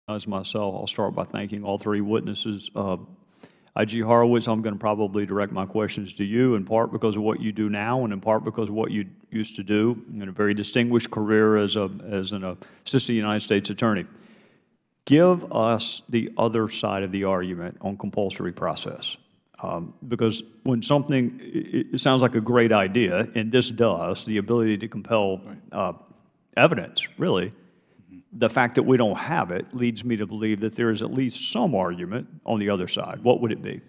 As myself, I'll start by thanking all three witnesses. IG Horowitz, I'm going to probably direct my questions to you, in part because of what you do now, and in part because of what you used to do in a very distinguished career as an assistant United States attorney. Give us the other side of the argument on compulsory process. Because when something, it sounds like a great idea, and this does, the ability to compel evidence, really, the fact that we don't have it leads me to believe that there is at least some argument on the other side. What would it be?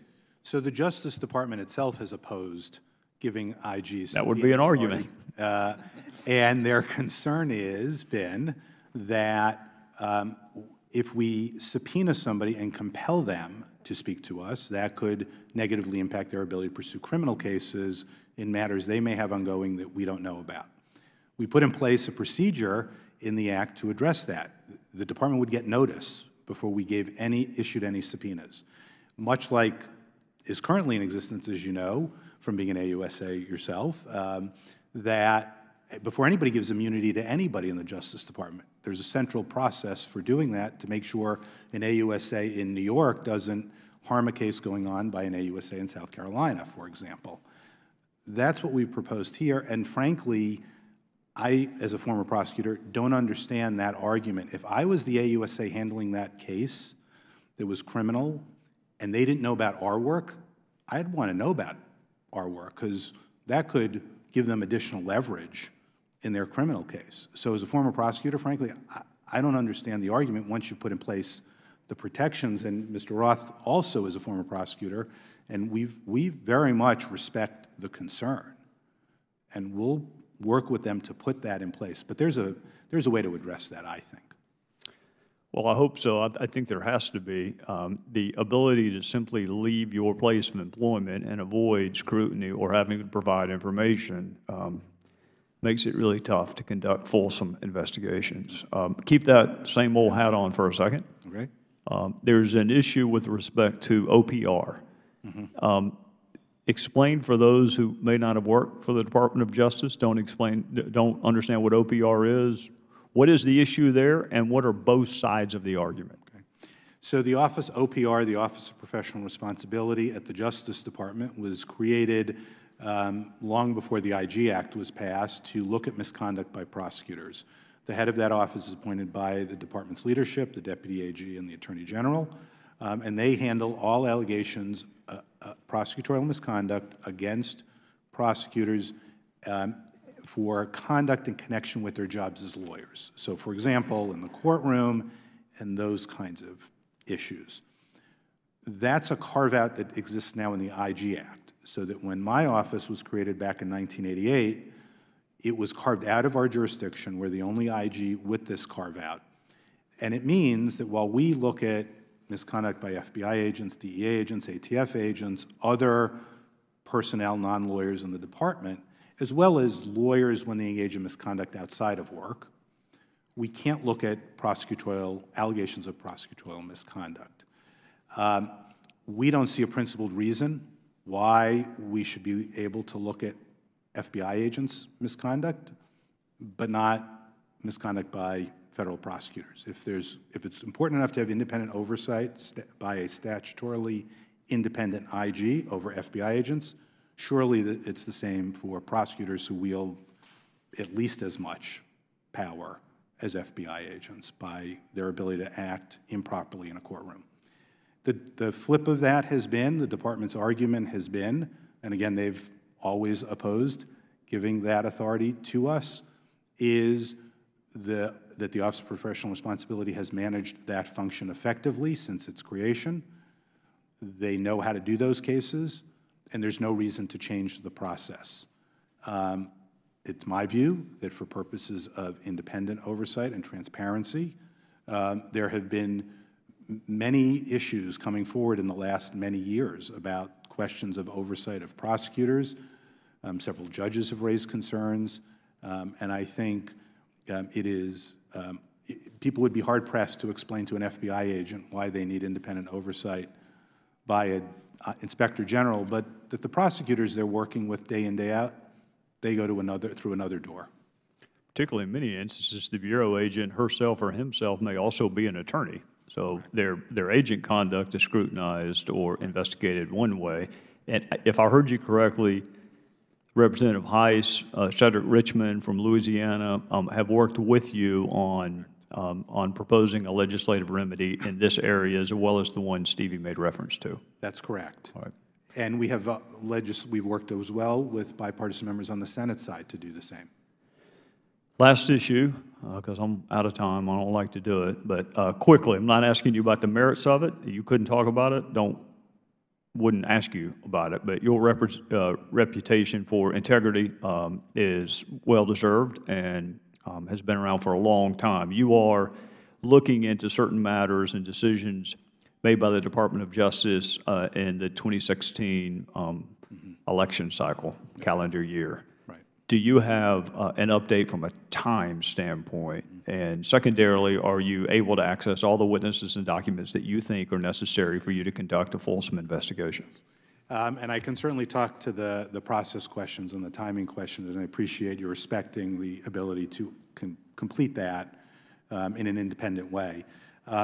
So the Justice Department itself has opposed giving IGs. That would be an argument. And their concern has been that if we subpoena somebody and compel them to speak to us, that could negatively impact their ability to pursue criminal cases in matters they may have ongoing that we don't know about. We put in place a procedure in the Act to address that. The Department would get notice before we issued any subpoenas. Much like is currently in existence, as you know, from being an AUSA yourself, that before anybody gives immunity to anybody in the Justice Department, there's a central process for doing that to make sure an AUSA in New York doesn't harm a case going on by an AUSA in South Carolina, for example. That's what we proposed here, and frankly, I, as a former prosecutor, don't understand that argument. If I was the AUSA handling that case that was criminal and they didn't know about our work, I'd want to know about our work because that could give them additional leverage in their criminal case. So as a former prosecutor, frankly, I don't understand the argument once you put in place the protections, and Mr. Roth also is a former prosecutor, and we very much respect the concern, and we'll work with them to put that in place. But there's a way to address that, I think. Well, I hope so. I think there has to be. The ability to simply leave your place of employment and avoid scrutiny or having to provide information makes it really tough to conduct fulsome investigations. Keep that same old hat on for a second. Okay. There's an issue with respect to OPR. Mm-hmm. Explain for those who may not have worked for the Department of Justice, don't understand what OPR is. What is the issue there, and what are both sides of the argument? Okay. So the Office OPR, the Office of Professional Responsibility at the Justice Department, was created long before the IG Act was passed to look at misconduct by prosecutors. The head of that office is appointed by the department's leadership, the Deputy AG and the Attorney General, and they handle all allegations prosecutorial misconduct against prosecutors for conduct in connection with their jobs as lawyers. So, for example, in the courtroom and those kinds of issues. That's a carve-out that exists now in the IG Act, so that when my office was created back in 1988, it was carved out of our jurisdiction. We're the only IG with this carve-out. And it means that while we look at misconduct by FBI agents, DEA agents, ATF agents, other personnel, non-lawyers in the department, as well as lawyers when they engage in misconduct outside of work, we can't look at allegations of prosecutorial misconduct. We don't see a principled reason why we should be able to look at FBI agents' misconduct, but not misconduct by federal prosecutors. If it's important enough to have independent oversight by a statutorily independent IG over FBI agents, surely it's the same for prosecutors who wield at least as much power as FBI agents by their ability to act improperly in a courtroom. The flip of that has been, the department's argument has been, and again they've always opposed giving that authority to us, is that the Office of Professional Responsibility has managed that function effectively since its creation. They know how to do those cases, and there's no reason to change the process. It's my view that for purposes of independent oversight and transparency, there have been many issues coming forward in the last many years about questions of oversight of prosecutors. Several judges have raised concerns, and I think people would be hard-pressed to explain to an FBI agent why they need independent oversight by an inspector general, but that the prosecutors they're working with day in, day out, they go to through another door. Particularly in many instances, the bureau agent herself or himself may also be an attorney. So their agent conduct is scrutinized or investigated one way. And if I heard you correctly, Representative Heiss, Cedric Richmond from Louisiana have worked with you on proposing a legislative remedy in this area as well as the one Stevie made reference to. That's correct. All right. And we have we've worked as well with bipartisan members on the Senate side to do the same. Last issue, because I'm out of time, I don't like to do it, but quickly, I'm not asking you about the merits of it. You couldn't talk about it, wouldn't ask you about it, but your reputation for integrity is well-deserved and has been around for a long time. You are looking into certain matters and decisions made by the Department of Justice in the 2016 election cycle, calendar year. Right. Do you have an update from a time standpoint? And secondarily, are you able to access all the witnesses and documents that you think are necessary for you to conduct a fulsome investigation? And I can certainly talk to the process questions and the timing questions, and I appreciate you respecting the ability to complete that in an independent way.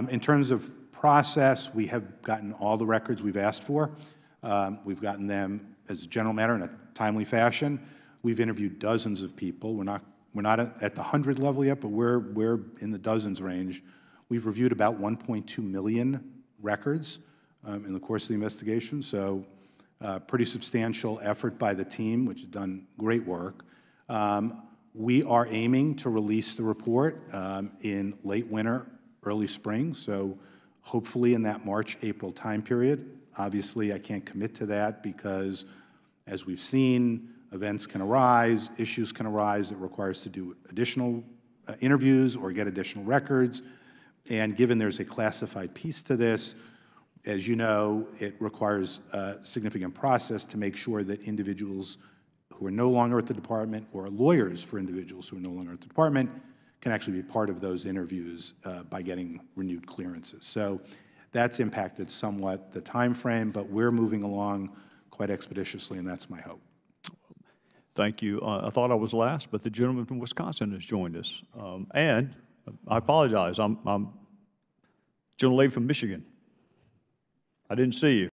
In terms of process, we have gotten all the records we've asked for. We've gotten them as a general matter in a timely fashion. We've interviewed dozens of people. We're not at the 100 level yet, but we're in the dozens range. We've reviewed about 1.2 million records in the course of the investigation, so pretty substantial effort by the team, which has done great work. We are aiming to release the report in late winter, early spring, so hopefully in that March-April time period. Obviously, I can't commit to that because, as we've seen, events can arise, issues can arise that require us to do additional interviews or get additional records. And given there's a classified piece to this, as you know, it requires a significant process to make sure that individuals who are no longer at the department or lawyers for individuals who are no longer at the department can actually be part of those interviews by getting renewed clearances. So that's impacted somewhat the time frame, but we're moving along quite expeditiously, and that's my hope. Thank you. I thought I was last, but the gentleman from Wisconsin has joined us. And I apologize, I'm gentle lady from Michigan. I didn't see you.